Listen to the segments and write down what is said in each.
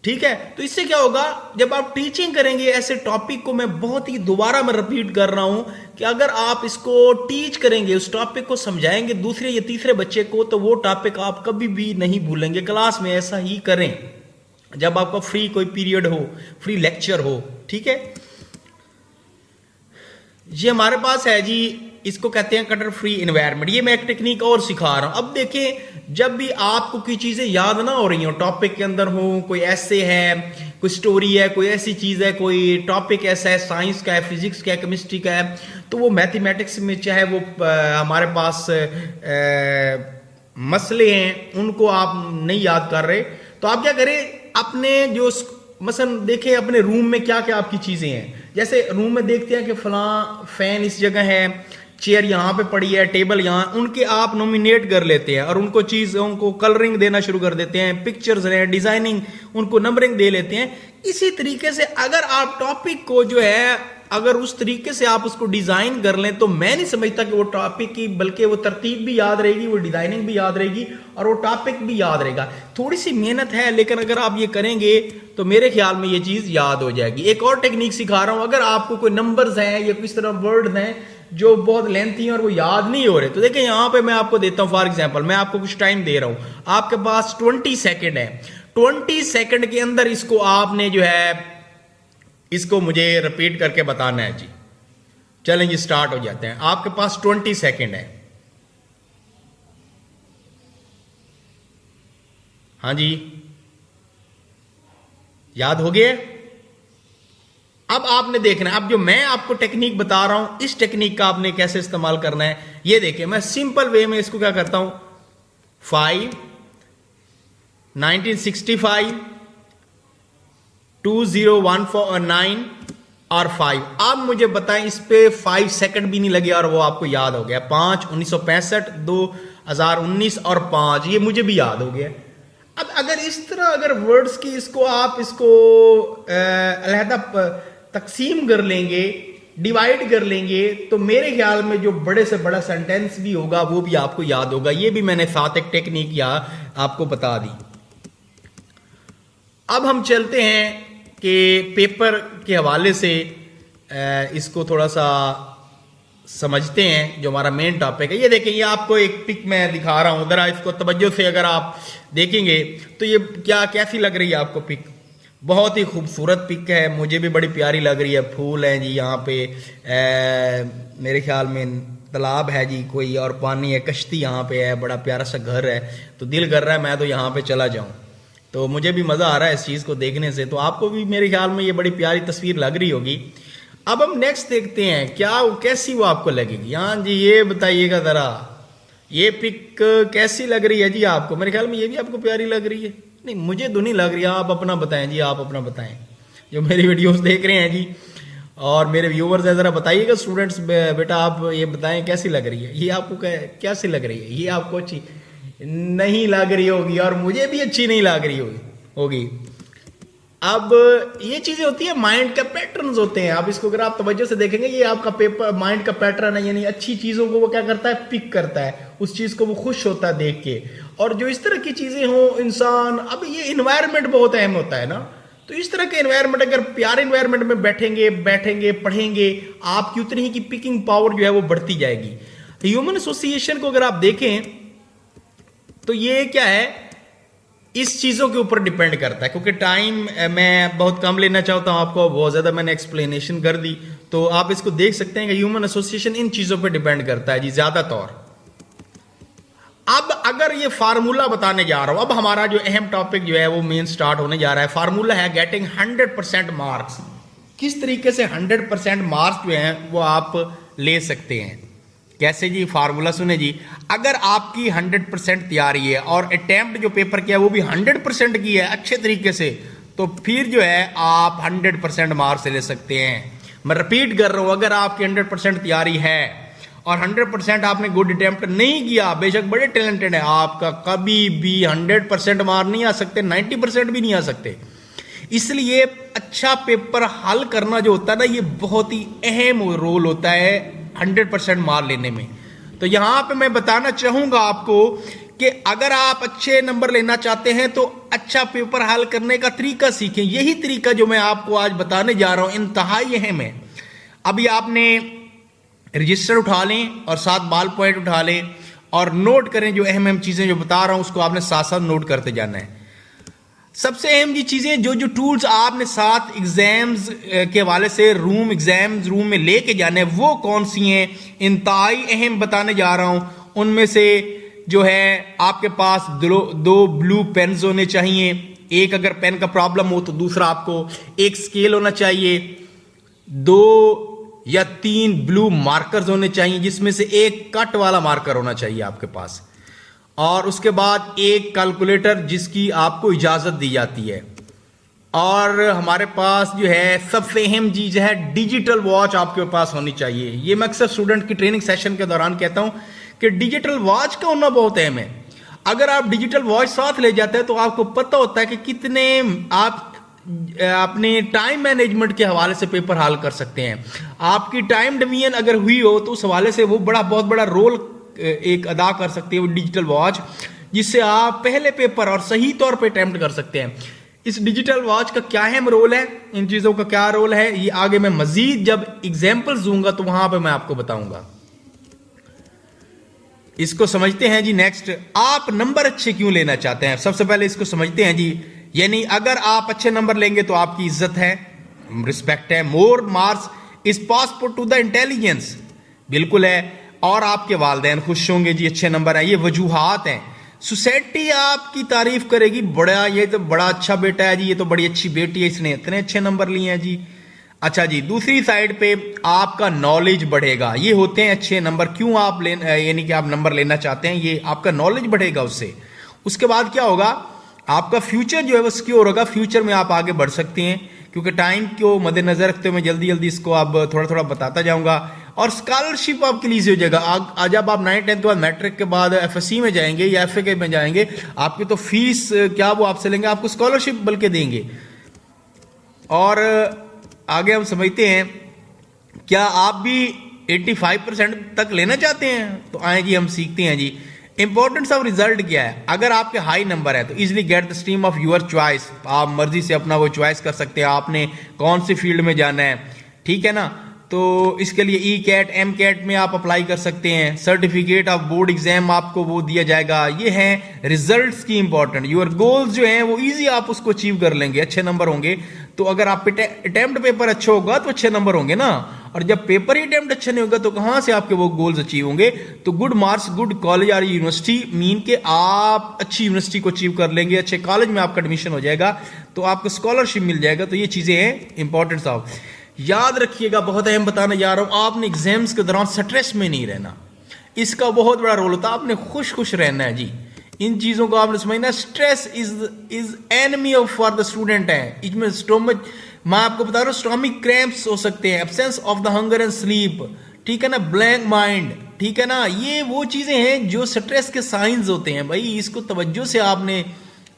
ठीक है। तो इससे क्या होगा, जब आप टीचिंग करेंगे ऐसे टॉपिक को, मैं बहुत ही दोबारा मैं रिपीट कर रहा हूं कि अगर आप इसको टीच करेंगे, उस टॉपिक को समझाएंगे दूसरे या तीसरे बच्चे को, तो वो टॉपिक आप कभी भी नहीं भूलेंगे। क्लास में ऐसा ही करें जब आपका फ्री कोई पीरियड हो, फ्री लेक्चर हो, ठीक है। ये हमारे पास है जी, इसको कहते हैं कटर फ्री एनवायरनमेंट। ये मैं एक टेक्निक और सिखा रहा हूं। अब देखें, जब भी आपको कोई चीजें याद ना हो रही हो, टॉपिक के अंदर हो, कोई ऐसे है, कोई स्टोरी है, कोई ऐसी चीज है, कोई टॉपिक ऐसा है, साइंस का है, फिजिक्स का है, केमिस्ट्री का है, तो वो मैथमेटिक्स में चाहे वो हमारे पास मसले हैं, उनको आप नहीं याद कर रहे, तो आप क्या करें, अपने जो मसलन देखें अपने रूम में क्या क्या आपकी चीजें हैं। जैसे रूम में देखते हैं कि फलां फैन इस जगह है, चेयर यहाँ पे पड़ी है, टेबल यहाँ, उनके आप नॉमिनेट कर लेते हैं और उनको चीजों को कलरिंग देना शुरू कर देते हैं, पिक्चर्स हैं, डिजाइनिंग, उनको नंबरिंग दे लेते हैं। इसी तरीके से अगर आप टॉपिक को जो है, अगर उस तरीके से आप उसको डिजाइन कर लें, तो मैं नहीं समझता कि वो टॉपिक की, बल्कि वो तरतीब भी याद रहेगी, वो डिजाइनिंग भी याद रहेगी और वो टॉपिक भी याद रहेगा। थोड़ी सी मेहनत है, लेकिन अगर आप ये करेंगे तो मेरे ख्याल में ये चीज याद हो जाएगी। एक और टेक्निक सिखा रहा हूं, अगर आपको कोई नंबर्स हैं या किस तरह वर्ड हैं जो बहुत लेंथी हैं और वो याद नहीं हो रहे, तो देखिए यहां पे मैं आपको देता हूं, फॉर एग्जांपल मैं आपको कुछ टाइम दे रहा हूं, आपके पास 20 सेकंड है। 20 सेकंड के अंदर इसको आपने जो है, इसको मुझे रिपीट करके बताना है जी। चलें जी, स्टार्ट हो जाते हैं। आपके पास 20 सेकंड है। हाँ जी, याद हो गया। अब आपने देखना है, अब जो मैं आपको टेक्निक बता रहा हूं, इस टेक्निक का आपने कैसे इस्तेमाल करना है, ये देखिए। मैं सिंपल वे में इसको क्या करता हूं, 5, 1965, 2019 और 5। आप मुझे बताएं, इस पे 5 सेकंड भी नहीं लगे और वो आपको याद हो गया। 5, 1965, 2019 और 5, ये मुझे भी याद हो गया। अब अगर इस तरह अगर वर्ड्स की इसको आप इसको अलहदा तकसीम कर लेंगे, डिवाइड कर लेंगे, तो मेरे ख्याल में जो बड़े से बड़ा सेंटेंस भी होगा वो भी आपको याद होगा। ये भी मैंने साथ एक टेक्निक या आपको बता दी। अब हम चलते हैं कि पेपर के हवाले से इसको थोड़ा सा समझते हैं, जो हमारा मेन टॉपिक है। ये देखें, ये आपको एक पिक मैं दिखा रहा हूं, जरा इसको तवज्जो से अगर आप देखेंगे तो ये क्या कैसी लग रही है आपको पिक। बहुत ही खूबसूरत पिक है, मुझे भी बड़ी प्यारी लग रही है। फूल हैं जी यहाँ पे, मेरे ख्याल में तालाब है जी कोई, और पानी है, कश्ती यहाँ पे है, बड़ा प्यारा सा घर है। तो दिल कर रहा है मैं तो यहाँ पे चला जाऊँ। तो मुझे भी मज़ा आ रहा है इस चीज़ को देखने से, तो आपको भी मेरे ख्याल में ये बड़ी प्यारी तस्वीर लग रही होगी। अब हम नेक्स्ट देखते हैं क्या कैसी वो आपको लगेगी। हाँ जी, ये बताइएगा ज़रा, ये पिक कैसी लग रही है जी आपको। मेरे ख्याल में ये भी आपको प्यारी लग रही है। नहीं, मुझे तो नहीं लग रही। आप अपना बताएं जी, आप अपना बताएं जो मेरी वीडियोस देख रहे हैं जी, और मेरे व्यूवर्स हैं, ज़रा बताइएगा। स्टूडेंट्स बेटा आप ये बताएं कैसी लग रही है, ये आपको कैसी लग रही है। ये आपको अच्छी नहीं लग रही होगी और मुझे भी अच्छी नहीं लग रही होगी। अब ये चीजें होती है, माइंड का पैटर्न्स होते हैं। अब इसको अगर आप तवज्जो से देखेंगे, ये आपका पेपर माइंड का पैटर्न है, यानी अच्छी चीजों को वो क्या करता है, पिक करता है, उस चीज को वो खुश होता है देख के। और जो इस तरह की चीजें हो इंसान, अब ये इन्वायरमेंट बहुत अहम होता है ना, तो इस तरह के इन्वायरमेंट, अगर प्यारे इन्वायरमेंट में बैठेंगे पढ़ेंगे, आपकी उतनी ही की पिकिंग पावर जो है वो बढ़ती जाएगी। ह्यूमन एसोसिएशन को अगर आप देखें तो ये क्या है, इस चीजों के ऊपर डिपेंड करता है। क्योंकि टाइम मैं बहुत कम लेना चाहता हूं, आपको बहुत ज्यादा मैंने एक्सप्लेनेशन कर दी, तो आप इसको देख सकते हैं कि ह्यूमन एसोसिएशन इन चीजों पर डिपेंड करता है जी ज्यादातर। अब अगर ये फार्मूला बताने जा रहा हूं, अब हमारा जो अहम टॉपिक जो है वो मेन स्टार्ट होने जा रहा है। फार्मूला है गेटिंग 100% मार्क्स। किस तरीके से 100% मार्क्स जो है वो आप ले सकते हैं, कैसे जी। फार्मूला सुने जी, अगर आपकी 100% तैयारी है और अटेम्प्ट जो पेपर किया वो भी 100% की है अच्छे तरीके से, तो फिर जो है आप 100% मार्क्स ले सकते हैं। मैं रिपीट कर रहा हूं, अगर आपकी 100% तैयारी है और 100% आपने गुड अटेम्प्ट नहीं किया, बेशक बड़े टैलेंटेड है, आपका कभी भी 100% मार्क्स नहीं आ सकते, 90% भी नहीं आ सकते। इसलिए अच्छा पेपर हल करना जो होता है ना, ये बहुत ही अहम रोल होता है 100% मार्क्स लेने में। तो यहां पे मैं बताना चाहूंगा आपको कि अगर आप अच्छे नंबर लेना चाहते हैं तो अच्छा पेपर हल करने का तरीका सीखें। यही तरीका जो मैं आपको आज बताने जा रहा हूं इंतहाई अहम है। अभी आपने रजिस्टर उठा लें और साथ बॉल पॉइंट उठा लें और नोट करें, जो अहम अहम चीजें जो बता रहा हूं उसको आपने साथ साथ नोट करते जाना है। सबसे अहम ये चीजें जो जो टूल्स आपने साथ एग्जाम्स के हवाले से एग्जाम्स रूम में लेके जाने हैं वो कौन सी हैं, इंतहाई अहम बताने जा रहा हूं। उनमें से जो है आपके पास दो ब्लू पेन्स होने चाहिए। एक अगर पेन का प्रॉब्लम हो तो दूसरा आपको एक स्केल होना चाहिए। 2 या 3 ब्लू मार्कर्स होने चाहिए जिसमें से एक कट वाला मार्कर होना चाहिए आपके पास। और उसके बाद एक कैलकुलेटर जिसकी आपको इजाजत दी जाती है। और हमारे पास जो है सबसे अहम चीज है डिजिटल वॉच आपके पास होनी चाहिए। ये मैं अक्सर स्टूडेंट की ट्रेनिंग सेशन के दौरान कहता हूं कि डिजिटल वॉच का होना बहुत अहम है। अगर आप डिजिटल वॉच साथ ले जाते हैं तो आपको पता होता है कि कितने आप अपने टाइम मैनेजमेंट के हवाले से पेपर हल कर सकते हैं। आपकी टाइम डिवीजन अगर हुई हो तो उस हवाले से वो बहुत बड़ा रोल एक अदा कर सकती है वो डिजिटल वॉच, जिससे आप पहले पेपर और सही तौर पे अटेम्प्ट कर सकते हैं। इस डिजिटल वॉच का क्या अहम रोल है, इन चीजों का क्या रोल है, ये आगे मैं मजीद जब एग्जाम्पल्स दूंगा तो वहां पे मैं आपको बताऊंगा। इसको समझते हैं जी। नेक्स्ट, आप नंबर अच्छे क्यों लेना चाहते हैं, सबसे पहले इसको समझते हैं जी। यानी अगर आप अच्छे नंबर लेंगे तो आपकी इज्जत है, रिस्पेक्ट है। More marks is passport to the intelligence, बिल्कुल है। और आपके वालिदैन खुश होंगे जी, अच्छे नंबर हैं। ये वजूहात हैं। सोसाइटी आपकी तारीफ करेगी, ये तो बड़ा अच्छा बेटा है जी, ये तो बड़ी अच्छी बेटी है, इसने इतने अच्छे नंबर लिए हैं जी। अच्छा जी, दूसरी साइड पे आपका नॉलेज बढ़ेगा। ये होते हैं अच्छे नंबर। क्यों आप यानी कि आप नंबर लेना चाहते हैं, ये आपका नॉलेज बढ़ेगा उससे। उसके बाद क्या होगा, आपका फ्यूचर जो है वो सिक्योर होगा। फ्यूचर में आप आगे बढ़ सकते हैं। क्योंकि टाइम को मद्देनजर रखते हुए मैं जल्दी जल्दी इसको अब थोड़ा थोड़ा बताता जाऊंगा। और स्कॉलरशिप आपके लिए हो जाएगा। आज जब आप 9th 10th के बाद मैट्रिक के बाद एफएससी में जाएंगे या एफए में जाएंगे, आपकी तो फीस क्या वो आपसे लेंगे, आपको स्कॉलरशिप बल्कि देंगे। और आगे हम समझते हैं, क्या आप भी 85% तक लेना चाहते हैं? तो आए जी, हम सीखते हैं जी। इंपॉर्टेंस ऑफ रिजल्ट क्या है। अगर आपके हाई नंबर है तो easily get the stream of your choice, आप मर्जी से अपना वो चॉइस कर सकते हैं, आपने कौन सी फील्ड में जाना है, ठीक है ना। तो इसके लिए ई कैट एम कैट में आप अप्लाई कर सकते हैं। सर्टिफिकेट ऑफ बोर्ड एग्जाम आपको वो दिया जाएगा। ये हैं रिजल्ट्स की इंपॉर्टेंट। योर गोल्स जो हैं वो इजी आप उसको अचीव कर लेंगे, अच्छे नंबर होंगे तो। अगर आप अटेम्प्ट पेपर अच्छा होगा तो अच्छे नंबर होंगे ना, और जब पेपर ही अटेम्प्ट अच्छा नहीं होगा तो कहां से आपके वो गोल्स अचीव होंगे। तो गुड मार्क्स, गुड कॉलेज और यूनिवर्सिटी मीन के आप अच्छी यूनिवर्सिटी को अचीव कर लेंगे, अच्छे कॉलेज में आपका एडमिशन हो जाएगा, तो आपको स्कॉलरशिप मिल जाएगा। तो ये चीजें हैं इंपॉर्टेंस ऑफ। याद रखिएगा, बहुत अहम बताने जा रहा हूं, आपने एग्जाम्स के दौरान स्ट्रेस में नहीं रहना। इसका बहुत बड़ा रोल होता है। आपने खुश खुश रहना है जी। इन चीजों को आपने समझना। Stress is enemy of for the student है। इसमें स्टोमच, मैं आपको बता रहा हूं, स्टोमिक क्रैम्प्स हो सकते हैं, absence of the hunger and sleep, ठीक है ना, ब्लैंक माइंड, ठीक है ना। ये वो चीजें हैं जो स्ट्रेस के साइंस होते हैं भाई। इसको तवज्जो से आपने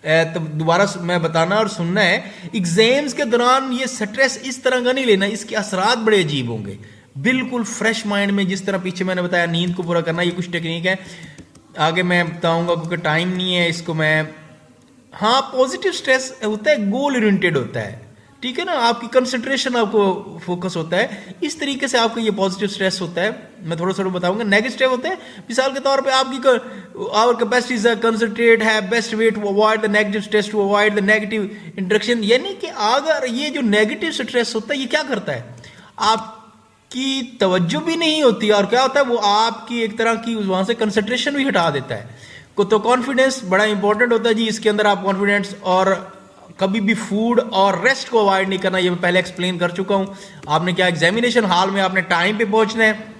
दोबारा मैं बताना और सुनना है। एग्जाम्स के दौरान ये स्ट्रेस इस तरह का नहीं लेना, इसके असरात बड़े अजीब होंगे। बिल्कुल फ्रेश माइंड में, जिस तरह पीछे मैंने बताया नींद को पूरा करना, ये कुछ टेक्निक है, आगे मैं बताऊंगा क्योंकि टाइम नहीं है इसको मैं। हाँ, पॉजिटिव स्ट्रेस होता है, गोल ओरिएंटेड होता है, ठीक है ना। आपकी कंसंट्रेशन, आपको फोकस होता है, इस तरीके से आपको ये पॉजिटिव स्ट्रेस होता है। मैं थोड़ा थोड़ा बताऊंगा। नेगेटिव स्ट्रेस होता है, मिसाल के तौर पे आपकी आवर कैपेसिटी इज कंसंट्रेट है, best way to avoid the negative stress, to avoid the negative interaction. यानी कि अगर ये जो नेगेटिव स्ट्रेस होता है ये क्या करता है, आपकी तवज्जो भी नहीं होती और क्या होता है वो आपकी एक तरह की वहां से कंसंट्रेशन भी हटा देता है। तो कॉन्फिडेंस बड़ा इंपॉर्टेंट होता है जी। इसके अंदर आप कॉन्फिडेंस और कभी भी फूड और रेस्ट को अवॉइड नहीं करना, ये मैं पहले एक्सप्लेन कर चुका हूं। आपने क्या, एग्जामिनेशन हॉल में आपने टाइम पे पहुंचना है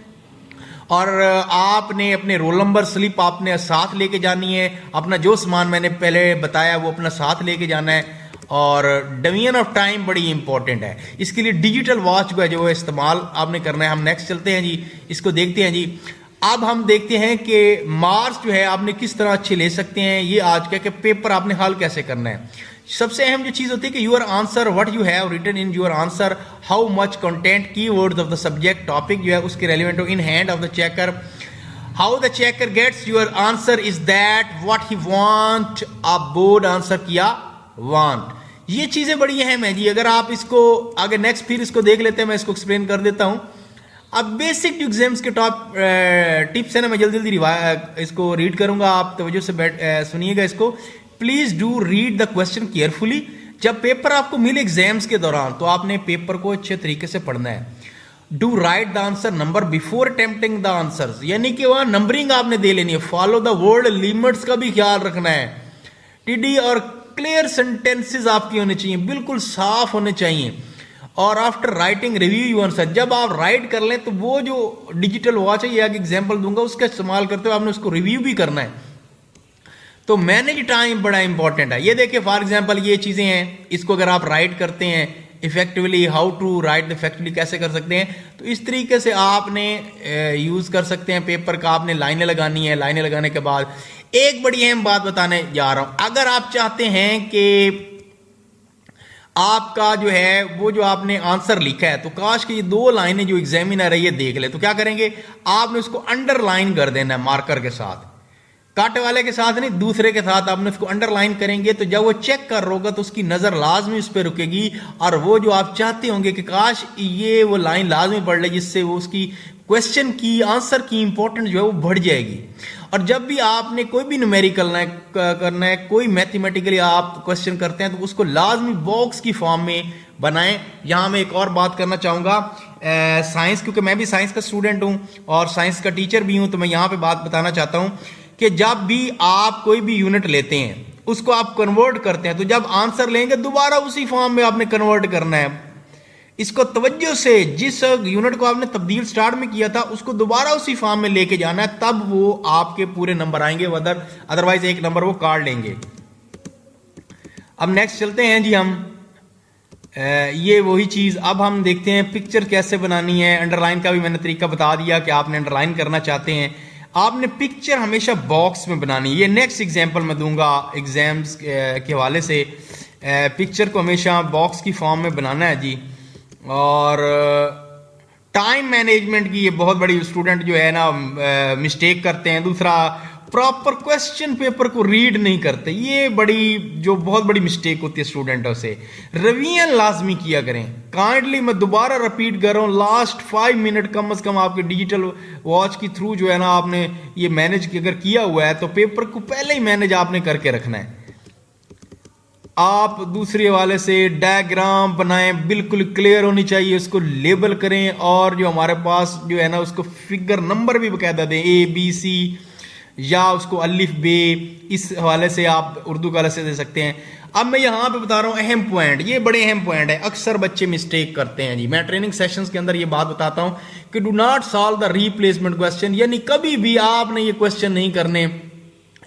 और आपने अपने रोल नंबर स्लिप आपने साथ लेके जानी है। अपना जो सामान मैंने पहले बताया वो अपना साथ लेके जाना है। और डिवीजन ऑफ टाइम बड़ी इंपॉर्टेंट है। इसके लिए डिजिटल वॉच का जो है इस्तेमाल आपने करना है। हम नेक्स्ट चलते हैं जी, इसको देखते हैं जी। अब हम देखते हैं कि मार्क्स जो है आपने किस तरह अच्छे ले सकते हैं। ये आज के पेपर आपने हल कैसे करना है। सबसे अहम जो चीज होती है कि your answer, what you have written in your answer, how much content, keywords of the subject, topic जो है उसके रेलिवेंट हो, in hand of the checker, how the checker gets your answer is that what he want, आप board answer किया want. ये चीजें बड़ी अहम है जी। अगर आप इसको आगे नेक्स्ट फिर इसको देख लेते हैं, मैं इसको एक्सप्लेन कर देता हूं। अब बेसिक एग्जाम्स के टॉप टिप्स है ना, मैं जल्दी जल्दी इसको रीड करूंगा, आप तवज्जो से सुनिएगा इसको। Please do read the question carefully. जब पेपर आपको मिले एग्जाम्स के दौरान तो आपने पेपर को अच्छे तरीके से पढ़ना है। Do right the answer number before attempting the answers, यानी कि वहां नंबरिंग आपने दे लेनी है। फॉलो द वर्ड लिमिट्स का भी ख्याल रखना है। टीडी और क्लियर सेंटेंसेस आपकी होने चाहिए, बिल्कुल साफ होने चाहिए। और after writing review your answer, जब आप राइट कर लें तो वो जो डिजिटल वॉच है, ये आगे एग्जाम्पल दूंगा, उसका इस्तेमाल करते हुए आपने उसको रिव्यू भी करना है। तो मैनेज टाइम बड़ा इंपॉर्टेंट है। ये देखिए फॉर एग्जाम्पल ये चीजें हैं, इसको अगर आप राइट करते हैं effectively, how to write effectively कैसे कर सकते हैं, तो इस तरीके से आपने यूज कर सकते हैं पेपर का। आपने लाइनें लगानी है, लाइनें लगाने के बाद एक बड़ी अहम बात बताने जा रहा हूं। अगर आप चाहते हैं कि आपका जो है वो जो आपने आंसर लिखा है, तो काश कि ये 2 लाइनें जो एग्जामिनर है ये देख ले, तो क्या करेंगे, आपने उसको अंडरलाइन कर देना है मार्कर के साथ, काटे वाले के साथ नहीं, दूसरे के साथ आपने उसको अंडरलाइन करेंगे। तो जब वो चेक कर रहा होगा तो उसकी नजर लाजमी उस पर रुकेगी, और वो जो आप चाहते होंगे कि काश ये वो लाइन लाजमी पढ़ ले, जिससे वो उसकी क्वेश्चन की आंसर की इंपॉर्टेंस जो है वो बढ़ जाएगी। और जब भी आपने कोई भी न्यूमेरिकल करना है, कोई मैथमेटिकली आप क्वेश्चन करते हैं, तो उसको लाजमी बॉक्स की फॉर्म में बनाएं। यहां मैं एक और बात करना चाहूंगा, साइंस, क्योंकि मैं भी साइंस का स्टूडेंट हूं और साइंस का टीचर भी हूं, तो मैं यहां पे बात बताना चाहता हूं कि जब भी आप कोई भी यूनिट लेते हैं, उसको आप कन्वर्ट करते हैं, तो जब आंसर लेंगे दोबारा उसी फॉर्म में आपने कन्वर्ट करना है। इसको तवज्जो से, जिस यूनिट को आपने तब्दील स्टार्ट में किया था उसको दोबारा उसी फॉर्म में लेके जाना है, तब वो आपके पूरे नंबर आएंगे, अदरवाइज एक नंबर वो काट लेंगे। अब नेक्स्ट चलते हैं जी हम, ये वही चीज अब हम देखते हैं पिक्चर कैसे बनानी है। अंडरलाइन का भी मैंने तरीका बता दिया कि आपने अंडरलाइन करना चाहते हैं, आपने पिक्चर हमेशा बॉक्स में बनानी है। ये नेक्स्ट एग्जांपल मैं दूंगा एग्जाम्स के हवाले से। पिक्चर को हमेशा बॉक्स की फॉर्म में बनाना है जी। और टाइम मैनेजमेंट की ये बहुत बड़ी स्टूडेंट जो है ना मिस्टेक करते हैं। दूसरा, प्रॉपर क्वेश्चन पेपर को रीड नहीं करते, ये बड़ी जो बहुत बड़ी मिस्टेक होती है स्टूडेंटों से। रिवीजन लाजमी किया करें। काइंडली मैं दोबारा रिपीट कर रहा हूँ, लास्ट 5 मिनट कम से कम आपके डिजिटल वॉच के थ्रू जो है ना आपने ये मैनेज अगर किया हुआ है, तो पेपर को पहले ही मैनेज आपने करके रखना है। आप दूसरे हवाले से डायग्राम बनाएं, बिल्कुल क्लियर होनी चाहिए, उसको लेबल करें, और जो हमारे पास जो है ना उसको फिगर नंबर भी बकायदा दें, ABC, या उसको अलिफ बे, इस हवाले से आप उर्दू का से दे सकते हैं। अब मैं यहाँ पे बता रहा हूँ अहम पॉइंट, ये बड़े अहम पॉइंट है, अक्सर बच्चे मिस्टेक करते हैं जी। मैं ट्रेनिंग सेशंस के अंदर ये बात बताता हूँ कि do not solve the replacement question, यानी कभी भी आपने ये क्वेश्चन नहीं करने,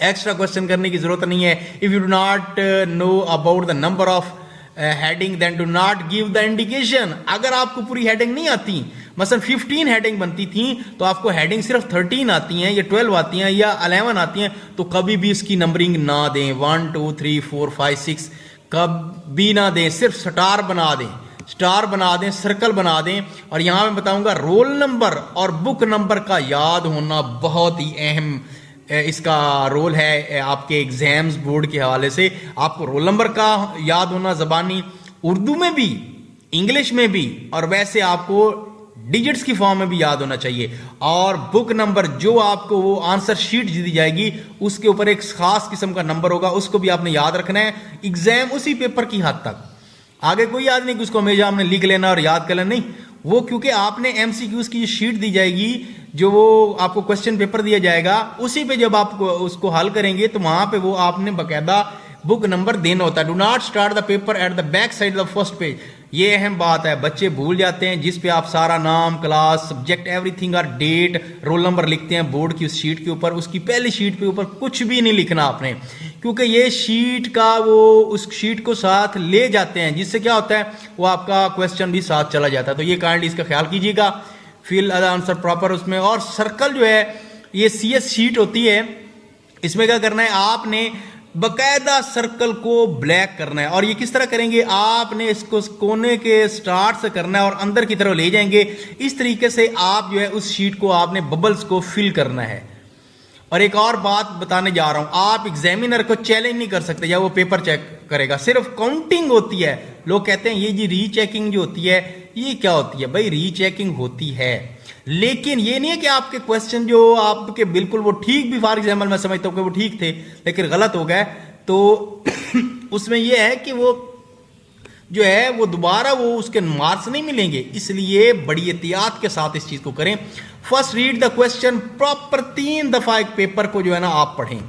एक्स्ट्रा क्वेश्चन करने की जरूरत नहीं है। If you do not know about the number of heading then do not give the indication. अगर आपको पूरी हेडिंग नहीं आती, मसलन 15 हेडिंग बनती थी, तो आपको हेडिंग सिर्फ 13 आती हैं या 12 आती हैं या 11 आती हैं, तो कभी भी इसकी नंबरिंग ना दें, 1 2 3 4 5 6 कभी ना दें, सिर्फ स्टार बना दें, स्टार बना दें, सर्कल बना दें। और यहां मैं बताऊंगा रोल नंबर और बुक नंबर का याद होना बहुत ही अहम इसका रोल है आपके एग्जाम्स बोर्ड के हवाले से। आपको रोल नंबर का याद होना ज़बानी, उर्दू में भी, इंग्लिश में भी, और वैसे आपको डिजिट्स की फॉर्म में भी याद होना चाहिए। और बुक नंबर, जो आपको वो आंसर शीट दी जाएगी उसके ऊपर एक खास किस्म का नंबर होगा, उसको भी आपने याद रखना है। एग्जाम उसी पेपर की हद तक, आगे कोई याद नहीं कि उसको हमेशा आपने लिख लेना और याद कर लेना, नहीं। वो क्योंकि आपने MCQs की शीट दी जाएगी, जो वो आपको क्वेश्चन पेपर दिया जाएगा, उसी पे जब आप उसको हल करेंगे तो वहां पे वो आपने बकायदा बुक नंबर देना होता है। Do not start the paper at the back side of first page. ये अहम बात है, बच्चे भूल जाते हैं, जिस पे आप सारा नाम, क्लास, सब्जेक्ट, एवरीथिंग और डेट, रोल नंबर लिखते हैं बोर्ड की उस शीट के ऊपर, उसकी पहली शीट पे ऊपर कुछ भी नहीं लिखना आपने, क्योंकि ये शीट का वो उस शीट को साथ ले जाते हैं, जिससे क्या होता है वो आपका क्वेश्चन भी साथ चला जाता है। तो ये काइंडली इसका ख्याल कीजिएगा। फिल द आंसर प्रॉपर उसमें। और सर्कल जो है ये CS शीट होती है, इसमें क्या करना है, आपने बकायदा सर्कल को ब्लैक करना है। और ये किस तरह करेंगे, आपने इसको कोने के स्टार्ट से करना है और अंदर की तरफ ले जाएंगे। इस तरीके से आप जो है उस शीट को आपने बबल्स को फिल करना है। और एक और बात बताने जा रहा हूं, आप एग्जामिनर को चैलेंज नहीं कर सकते या वो पेपर चेक करेगा, सिर्फ काउंटिंग होती है। लोग कहते हैं ये जी रीचेकिंग जो होती है ये क्या होती है? भाई रीचेकिंग होती है, लेकिन ये नहीं है कि आपके क्वेश्चन जो आपके बिल्कुल वो ठीक भी, फॉर एग्जाम्पल मैं समझता हूं कि वो ठीक थे लेकिन गलत हो गए, तो उसमें यह है कि वो जो है वो दोबारा वो उसके मार्क्स नहीं मिलेंगे। इसलिए बड़ी एहतियात के साथ इस चीज को करें। First read the question proper, 3 दफा एक पेपर को जो है ना आप पढ़ें।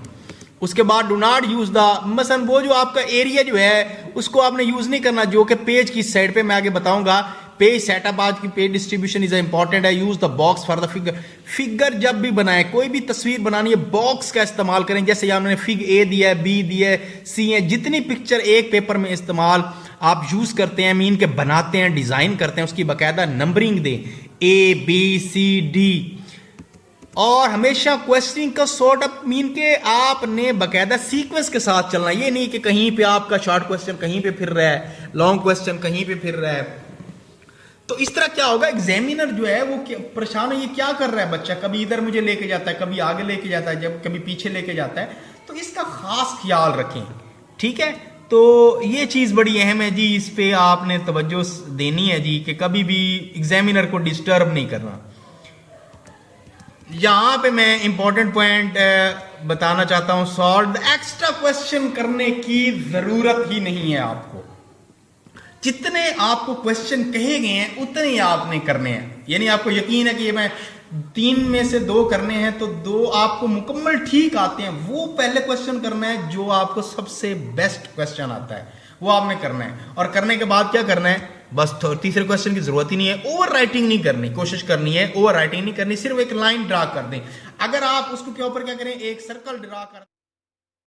उसके बाद डू नॉट यूज द, मसलन वो जो आपका एरिया जो है उसको आपने यूज नहीं करना, जो कि पेज की साइड पे मैं आगे बताऊंगा। पेज सेटअप, आज की पेज डिस्ट्रीब्यूशन इज इंपॉर्टेंट है। Use the box for the figure. Figure जब भी बनाए, कोई भी तस्वीर बनानी है, बॉक्स का इस्तेमाल करें। जैसे यहाँ मैंने फिग ए दिया है, बी दिया है, सी है, जितनी पिक्चर एक पेपर में इस्तेमाल आप यूज करते हैं, मीन के बनाते हैं, डिजाइन करते हैं, उसकी बाकायदा नंबरिंग दें, ए बी सी डी। और हमेशा क्वेश्चनिंग का सॉर्ट अप, मीन के आपने बाकायदा सीक्वेंस के साथ चलना। ये नहीं कि कहीं पे आपका शॉर्ट क्वेश्चन कहीं पे फिर रहा है, लॉन्ग क्वेश्चन कहीं पे फिर रहा है। तो इस तरह क्या होगा, एग्जामिनर जो है वो परेशान है, ये क्या कर रहा है बच्चा, कभी इधर मुझे लेके जाता है, कभी आगे लेके जाता है, जब कभी पीछे लेके जाता है। तो इसका खास ख्याल रखें, ठीक है। तो ये चीज बड़ी अहम है जी, इस पे आपने तवज्जो देनी है जी, कि कभी भी एग्जामिनर को डिस्टर्ब नहीं करना। यहां पे मैं इंपॉर्टेंट पॉइंट बताना चाहता हूं, सॉल्व एक्स्ट्रा क्वेश्चन करने की जरूरत ही नहीं है आपको। जितने आपको क्वेश्चन कहे गए हैं उतने ही आपने करने हैं। यानी आपको यकीन है कि ये मैं 3 में से 2 करने हैं, तो 2 आपको मुकम्मल ठीक आते हैं, वो पहले क्वेश्चन करना है जो आपको सबसे बेस्ट क्वेश्चन आता है, वो आपने करना है। और करने के बाद क्या करना है, बस तीसरे क्वेश्चन की जरूरत ही नहीं है। ओवर राइटिंग नहीं करनी, कोशिश करनी है ओवर राइटिंग नहीं करनी, सिर्फ एक लाइन ड्रा कर दें। अगर आप उसको के ऊपर क्या करें, एक सर्कल ड्रा कर